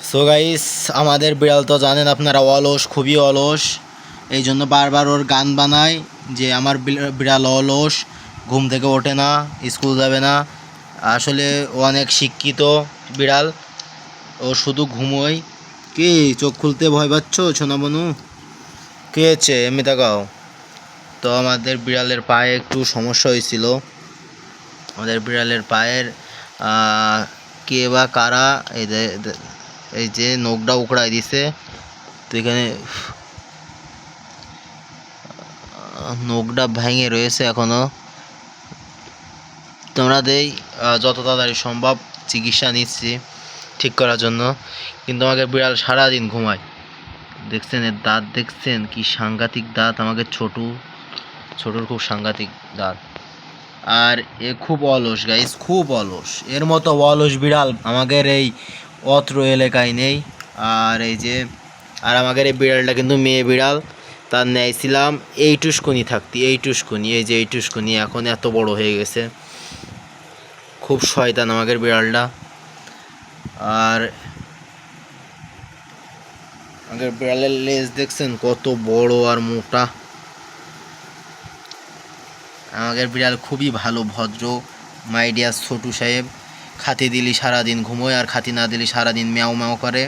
So guys, আমাদের বিড়াল তো জানেন আপনারা অলস, খুবই অলস। এই জন্য বারবার ওর গান বানায় যে আমার বিড়াল অলস, ঘুম থেকে ওঠে না, স্কুল যাবে না। আসলে ও অনেক শিক্ষিত বিড়াল, ও শুধু ঘুমোয়। কি চোখ খুলতে ভয় পাচ্ছ সোনা বনু? কে হয়েছে এমনি তাকাও তো। আমাদের বিড়ালের পায়ে একটু সমস্যা হয়েছিল। আমাদের বিড়ালের পায়ের কে বা কারা এই যে নখটা উকড়াই দিছে। তো এখানে নখটা ভেঙে রয়েছে এখনো। তোমরা যত তাড়াতাড়ি সম্ভব চিকিৎসা নিচ্ছি ঠিক করার জন্য। কিন্তু আমাকে বিড়াল সারাদিন ঘুমায়। দেখছেন এর দাঁত, দেখছেন কি সাংঘাতিক দাঁত। আমাকে ছোটোর খুব সাংঘাতিক দাঁত। আর এ খুব অলস গাইস, খুব অলস। এর মতো অলস বিড়াল আমাদের এই অত্র এলাকায় নেই। আর আমাদের এই বিড়ালটা কিন্তু মেয়ে বিড়াল। তার নিয়েছিলাম এই টুসকুনি থাকতি, এই টুসকুনি এখন এত বড় হয়ে গেছে। খুব শয়তান আমাদের বিড়ালটা। আর আমাদের বিড়ালের লেজ দেখছেন কত বড় আর মোটা। আমাদের বিড়াল খুবই ভালো, ভদ্র, মাই ডিয়ার ছোটু সাহেব। খাতি দিলি সারাদিন ঘুমোয়, আর খাতি না দিলি সারাদিন ম্যাও ম্যাও করে।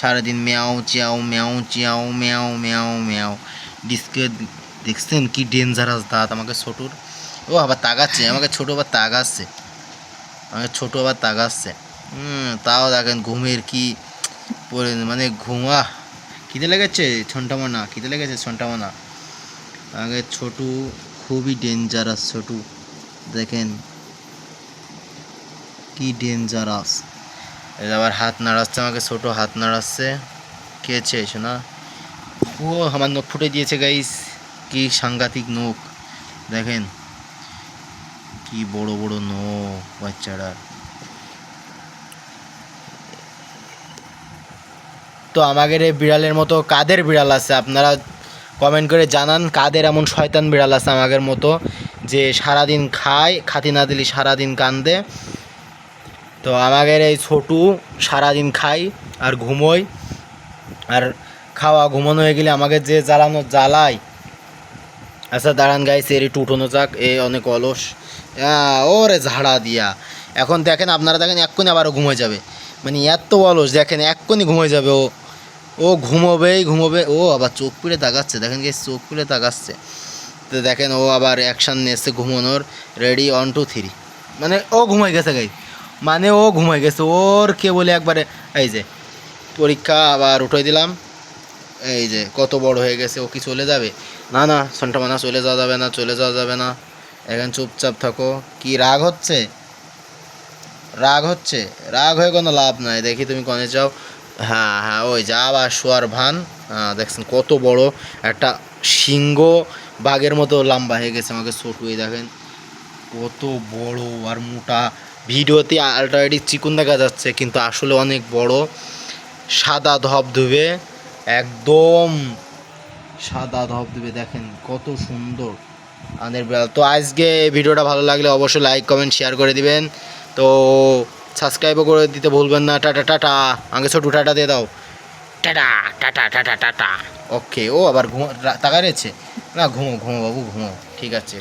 সারাদিন ম্যাও চিয়াও ম্যাও চিয়াও ম্যাও ম্যাও ম্যাও। ডিস্কে দেখছেন কি ডেঞ্জারাস দাঁত আমাকে ছোটুর। ও আবার তাকাচ্ছে আমাকে ছোটো, আবার তাকাচ্ছে তাও দেখেন ঘুমের কি মানে ঘুমা। খিদে লেগেছে ছন্টামানা। আগে ছোটু খুবই ডেঞ্জারাস। ছোটু দেখেন কি ডেঞ্জারাস। আবার হাত নাড়াচ্ছে আমাকে, ছোট হাত নাড়াচ্ছে। খেয়েছে শোনা। ও আমার নখ ফুটে দিয়েছে গাইস, কি সাংঘাতিক নখ দেখেন, কি বড় বড় নখ বাচ্চারা। তো আমাদের এই বিড়ালের মতো কাদের বিড়াল আছে আপনারা কমেন্ট করে জানান। কাদের এমন শয়তান বিড়াল আছে আমাদের মতো, যে সারাদিন খায়, খাতি না দিলে সারাদিন কান্দে। তো আমাদের এই ছোটু সারাদিন খাই আর ঘুমোয়। আর খাওয়া ঘুমানো হয়ে গেলে আমাকে যে জ্বালায়। আচ্ছা দাঁড়ান গাইস, এর একটু উঠোনো যাক। এ অনেক অলস, ওরে ঝাড়া দিয়া। এখন দেখেন, আপনারা দেখেন এক্ষুনি আবারও ঘুমোয় যাবে। মানে এত অলস, দেখেন এক্ষুনি ঘুমোয় যাবে। ও ঘুমোবে। ও আবার চোখ পিড়ে তাকাচ্ছে, দেখেন গাইস চোখ পিড়ে তাকাচ্ছে। তো দেখেন ও আবার অ্যাকশান নিয়েছে ঘুমানোর। রেডি 1 2 3। মানে ও ঘুমাই গেছে গাইস, ওর কে বলে একবারে। এই যে পরীক্ষা আবার উঠে দিলাম। এই যে কত বড় হয়ে গেছে। ও কি চলে যাবে? না সন্টামানা, চলে যাওয়া যাবে না। এখন চুপচাপ থাকো। কি রাগ হচ্ছে? রাগ হয়ে কোনো লাভ নাই। দেখি তুমি কনে যাও। হ্যাঁ ওই যা আবার শোয়ার ভান। দেখছেন কত বড় একটা সিংহ, বাঘের মতো লম্বা হয়ে গেছে আমাকে ছোট। দেখেন কত বড় আর মোটা। ভিডিওতে আলট্রাডি চিকুন দেখা যাচ্ছে, কিন্তু আসলে অনেক বড়। সাদা ধবধবে, একদম সাদা ধবধবে। দেখেন কত সুন্দর আমাদের বিড়াল। তো আজকে ভিডিওটা ভালো লাগলে অবশ্যই লাইক কমেন্ট শেয়ার করে দিবেন। তো সাবস্ক্রাইবও করে দিতে ভুলবেন না। টাটা। আগে ছোটু টাটা দিয়ে দাও। টাটা। ওকে। ও আবার তাকায় রয়েছে না। ঘুমো বাবু, ঘুমো। ঠিক আছে।